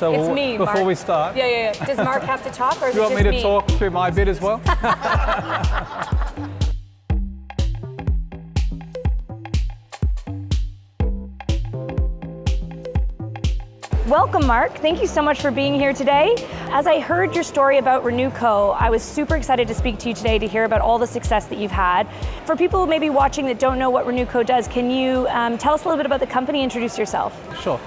So It's me, before Mark. we start, Yeah. Does Mark have to talk, or is do you it want just me to talk through my bit as well? Welcome, Mark. Thank you so much for being here today. As I heard your story about RenewCo, I was super excited to speak to you today to hear about all the success that you've had. For people maybe watching that don't know what RenewCo does, can you tell us a little bit about the company, introduce yourself? Sure.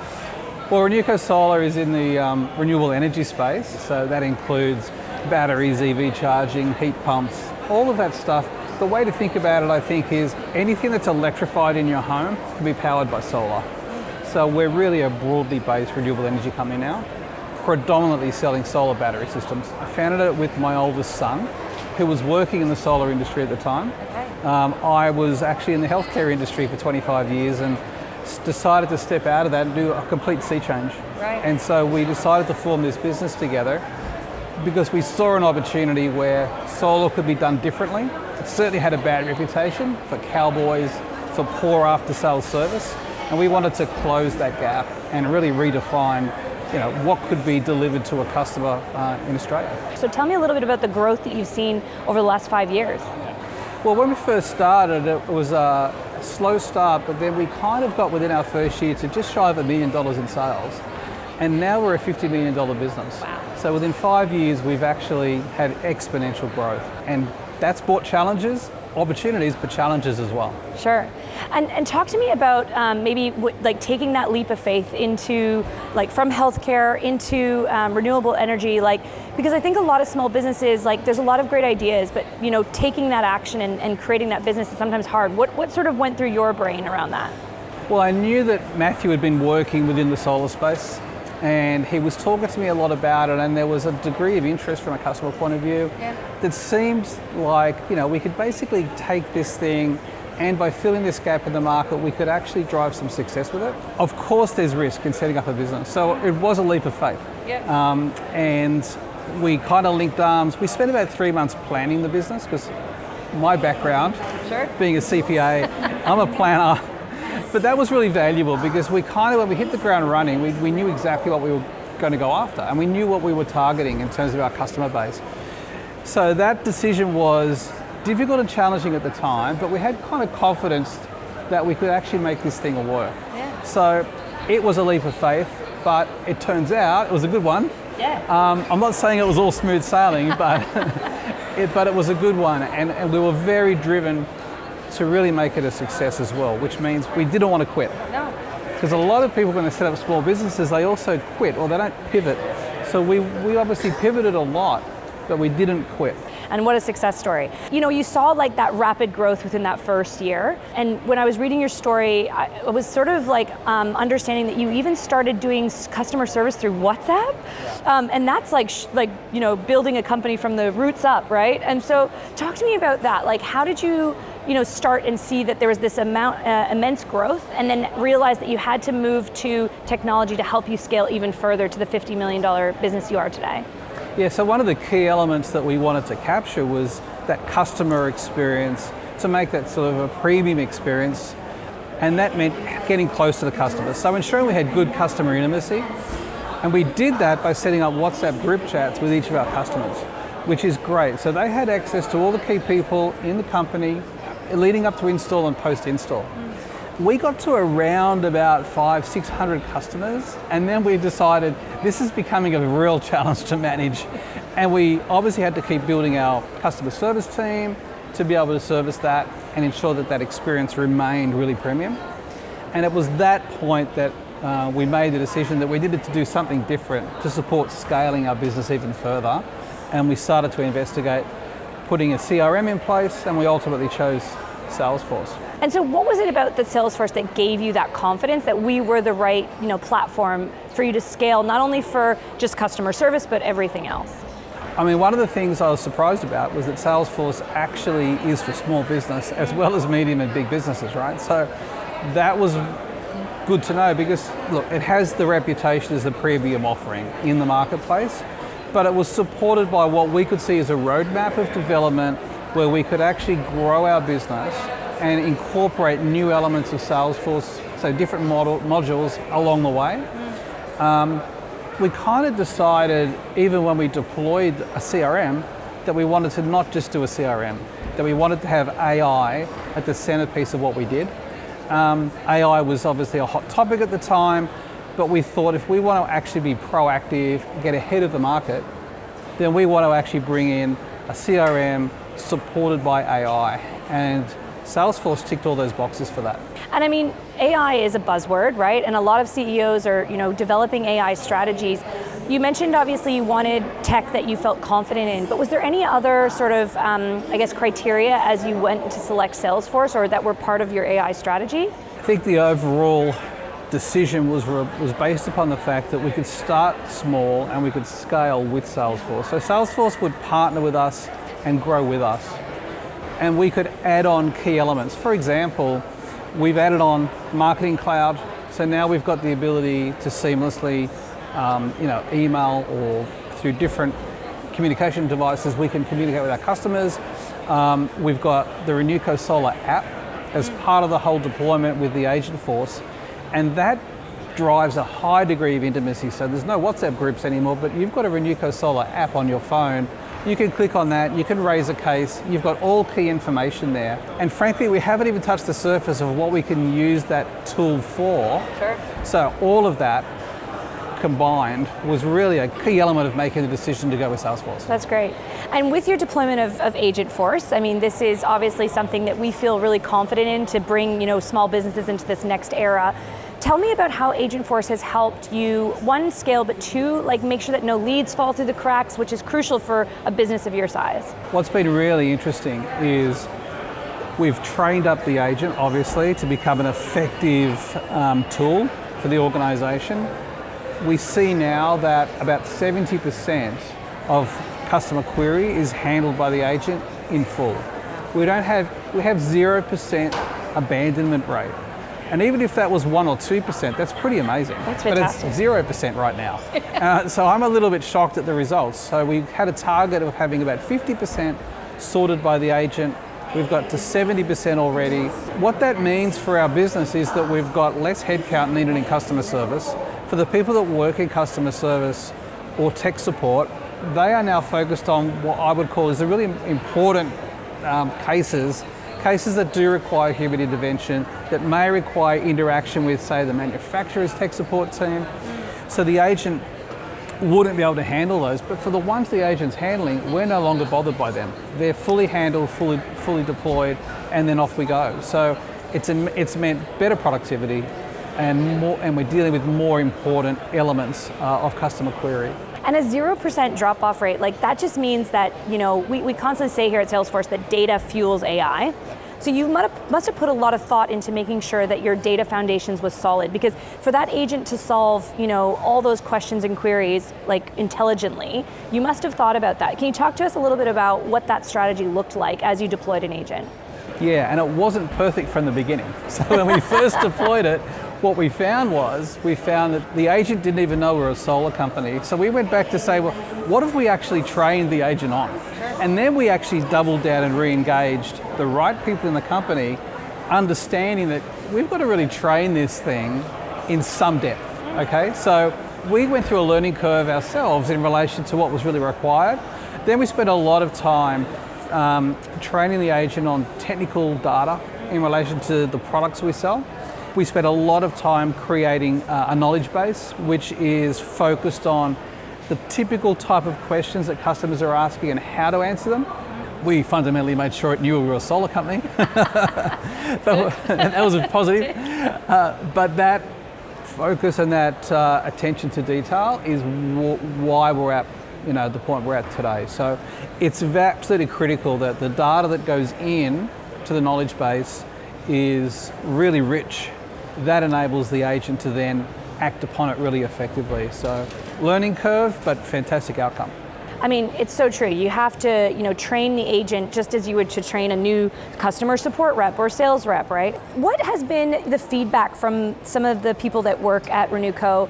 Well, RenewCo Solar is in the renewable energy space, so that includes batteries, EV charging, heat pumps, all of that stuff. The way to think about it, I think, is anything that's electrified in your home can be powered by solar. So we're really a broadly based renewable energy company now, predominantly selling solar battery systems. I founded it with my oldest son, who was working in the solar industry at the time. Okay. I was actually in the healthcare industry for 25 years and decided to step out of that and do a complete sea change. Right. And so we decided to form this business together because we saw an opportunity where solar could be done differently. It certainly had a bad reputation for cowboys, for poor after-sales service. And we wanted to close that gap and really redefine, what could be delivered to a customer in Australia. So tell me a little bit about the growth that you've seen over the last 5 years. Well, when we first started, it was a slow start, but then we kind of got within our first year to just shy of $1 million in sales. And now we're a $50 million business. Wow. So within 5 years, we've actually had exponential growth. And that's brought challenges, opportunities, but challenges as well. Sure. And talk to me about maybe taking that leap of faith into from healthcare into renewable energy, because I think a lot of small businesses, there's a lot of great ideas, but taking that action and creating that business is sometimes hard. What sort of went through your brain around that? Well, I knew that Matthew had been working within the solar space, and he was talking to me a lot about it, and there was a degree of interest from a customer point of view that seems like, we could basically take this thing, and by filling this gap in the market, we could actually drive some success with it. Of course, there's risk in setting up a business, so it was a leap of faith. And we kind of linked arms. We spent about 3 months planning the business, because my background, being a CPA, I'm a planner. But that was really valuable because when we hit the ground running, we knew exactly what we were going to go after, and we knew what we were targeting in terms of our customer base. So that decision was difficult and challenging at the time, but we had kind of confidence that we could actually make this thing work. Yeah. So it was a leap of faith, but it turns out it was a good one. Yeah. I'm not saying it was all smooth sailing, but it was a good one, and we were very driven to really make it a success as well, which means we didn't want to quit. No. Because a lot of people, when they set up small businesses, they also quit or they don't pivot. So we obviously pivoted a lot, but we didn't quit. And what a success story. You saw that rapid growth within that first year. And when I was reading your story, I was sort of understanding that you even started doing customer service through WhatsApp. And that's building a company from the roots up, right? And so talk to me about that. How did you start and see that there was this immense growth, and then realize that you had to move to technology to help you scale even further to the $50 million business you are today? Yeah, so one of the key elements that we wanted to capture was that customer experience, to make that sort of a premium experience, and that meant getting close to the customers. So ensuring we had good customer intimacy, and we did that by setting up WhatsApp group chats with each of our customers, which is great. So they had access to all the key people in the company leading up to install and post-install. We got to around about 500-600 customers, and then we decided this is becoming a real challenge to manage, and we obviously had to keep building our customer service team to be able to service that and ensure that that experience remained really premium. And it was that point that we made the decision that we needed to do something different to support scaling our business even further, and we started to investigate putting a CRM in place, and we ultimately chose Salesforce. And so what was it about the Salesforce that gave you that confidence that we were the right platform for you to scale, not only for just customer service, but everything else? I mean, one of the things I was surprised about was that Salesforce actually is for small business as well as medium and big businesses, right? So that was good to know because, look, it has the reputation as the premium offering in the marketplace, but it was supported by what we could see as a roadmap of development where we could actually grow our business and incorporate new elements of Salesforce, so different modules along the way. we kind of decided, even when we deployed a CRM, that we wanted to not just do a CRM, that we wanted to have AI at the centerpiece of what we did. AI was obviously a hot topic at the time, but we thought if we want to actually be proactive, get ahead of the market, then we want to actually bring in a CRM supported by AI. And Salesforce ticked all those boxes for that. And I mean, AI is a buzzword, right? And a lot of CEOs are, developing AI strategies. You mentioned obviously you wanted tech that you felt confident in, but was there any other sort of, criteria as you went to select Salesforce or that were part of your AI strategy? I think the overall decision was based upon the fact that we could start small and we could scale with Salesforce. So Salesforce would partner with us and grow with us. And we could add on key elements. For example, we've added on Marketing Cloud, so now we've got the ability to seamlessly, email or through different communication devices, we can communicate with our customers. We've got the RenewCo Solar app as part of the whole deployment with the Agentforce, and that drives a high degree of intimacy. So there's no WhatsApp groups anymore, but you've got a RenewCo Solar app on your phone. You can click on that, you can raise a case, you've got all key information there. And frankly, we haven't even touched the surface of what we can use that tool for. Sure. So all of that combined was really a key element of making the decision to go with Salesforce. That's great. And with your deployment of Agentforce, I mean, this is obviously something that we feel really confident in to bring, small businesses into this next era. Tell me about how Agentforce has helped you, one, scale, but two, make sure that no leads fall through the cracks, which is crucial for a business of your size. What's been really interesting is we've trained up the agent, obviously, to become an effective tool for the organization. We see now that about 70% of customer query is handled by the agent in full. We have 0% abandonment rate. And even if that was 1 or 2%, that's pretty amazing. That's fantastic. But it's 0% right now. So I'm a little bit shocked at the results. So we had a target of having about 50% sorted by the agent. We've got to 70% already. What that means for our business is that we've got less headcount needed in customer service. For the people that work in customer service or tech support, they are now focused on what I would call is the really important cases that do require human intervention, that may require interaction with, say, the manufacturer's tech support team. So the agent wouldn't be able to handle those, but for the ones the agent's handling, we're no longer bothered by them. They're fully handled, fully deployed, and then off we go. So it's meant better productivity and we're dealing with more important elements of customer query. And a 0% drop-off rate, that just means that, we constantly say here at Salesforce that data fuels AI. So you must have put a lot of thought into making sure that your data foundations was solid, because for that agent to solve, all those questions and queries, intelligently, you must have thought about that. Can you talk to us a little bit about what that strategy looked like as you deployed an agent? Yeah, and it wasn't perfect from the beginning. So when we first deployed it, what we found that the agent didn't even know we were a solar company. So we went back to say, well, what if we actually trained the agent on? And then we actually doubled down and re-engaged the right people in the company, understanding that we've got to really train this thing in some depth, okay? So we went through a learning curve ourselves in relation to what was really required. Then we spent a lot of time training the agent on technical data in relation to the products we sell. We spent a lot of time creating a knowledge base, which is focused on the typical type of questions that customers are asking and how to answer them. We fundamentally made sure it knew we were a solar company. That was a positive. But that focus and that attention to detail is why we're at the point we're at today. So it's absolutely critical that the data that goes in to the knowledge base is really rich. That enables the agent to then act upon it really effectively. So learning curve, but fantastic outcome. I mean, it's so true. You have to, train the agent just as you would to train a new customer support rep or sales rep, right? What has been the feedback from some of the people that work at RenewCo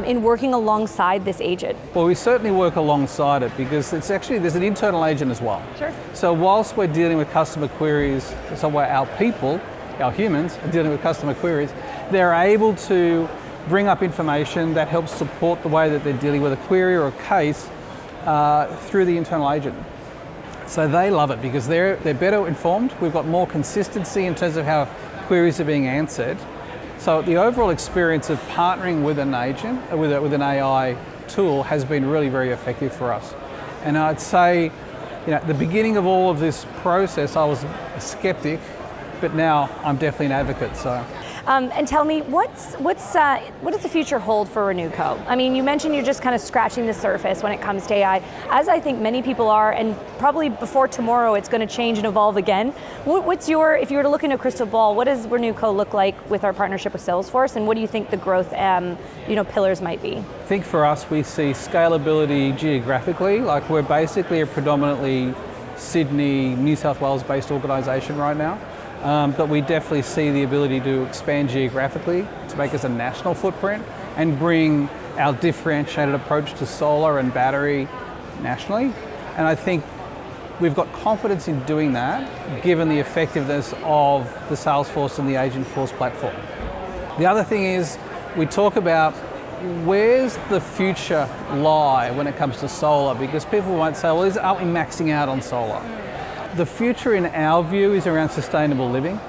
in working alongside this agent? Well, we certainly work alongside it because there's an internal agent as well. Sure. So whilst we're dealing with customer queries, so our people, our humans, are dealing with customer queries, they're able to bring up information that helps support the way that they're dealing with a query or a case through the internal agent. So they love it because they're better informed. We've got more consistency in terms of how queries are being answered. So the overall experience of partnering with an agent, with an AI tool, has been really very effective for us. And I'd say, at the beginning of all of this process, I was a skeptic, but now I'm definitely an advocate. So. And tell me, what does the future hold for RenewCo? I mean, you mentioned you're just kind of scratching the surface when it comes to AI, as I think many people are, and probably before tomorrow it's going to change and evolve again. If you were to look into a crystal ball, what does RenewCo look like with our partnership with Salesforce, and what do you think the growth pillars might be? I think for us, we see scalability geographically. Like, we're basically a predominantly Sydney, New South Wales based organisation right now. But we definitely see the ability to expand geographically to make us a national footprint and bring our differentiated approach to solar and battery nationally. And I think we've got confidence in doing that, given the effectiveness of the Salesforce and the Agentforce platform. The other thing is, we talk about where's the future lie when it comes to solar, because people might say, well, aren't we maxing out on solar? The future, in our view, is around sustainable living,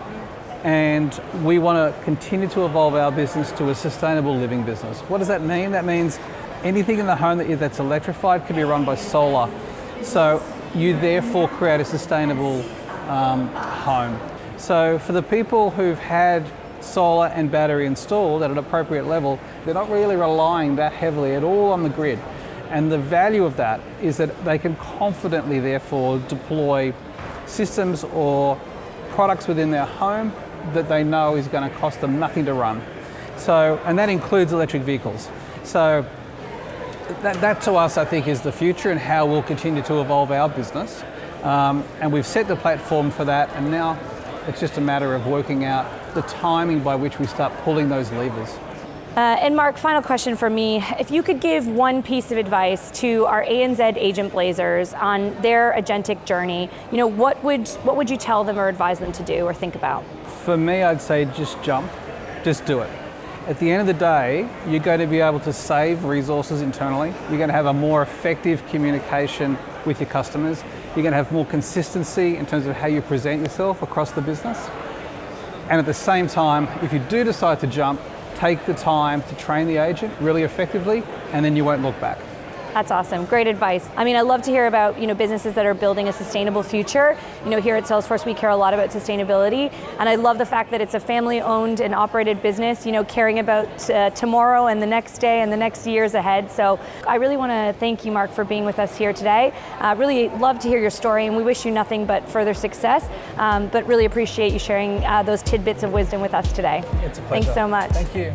and we want to continue to evolve our business to a sustainable living business. What does that mean? That means anything in the home that's electrified can be run by solar. So you therefore create a sustainable home. So for the people who've had solar and battery installed at an appropriate level, they're not really relying that heavily at all on the grid. And the value of that is that they can confidently therefore deploy systems or products within their home that they know is going to cost them nothing to run. So, and that includes electric vehicles. So that to us, I think, is the future and how we'll continue to evolve our business. And we've set the platform for that, and now it's just a matter of working out the timing by which we start pulling those levers. And Mark, final question for me. If you could give one piece of advice to our ANZ agent blazers on their agentic journey, what would you tell them or advise them to do or think about? For me, I'd say just jump, just do it. At the end of the day, you're going to be able to save resources internally. You're going to have a more effective communication with your customers. You're going to have more consistency in terms of how you present yourself across the business. And at the same time, if you do decide to jump, take the time to train the agent really effectively, and then you won't look back. That's awesome. Great advice. I mean, I love to hear about businesses that are building a sustainable future. Here at Salesforce, we care a lot about sustainability, and I love the fact that it's a family-owned and operated business. Caring about tomorrow and the next day and the next years ahead. So I really want to thank you, Mark, for being with us here today. Really love to hear your story, and we wish you nothing but further success. But really appreciate you sharing those tidbits of wisdom with us today. It's a pleasure. Thanks so much. Thank you.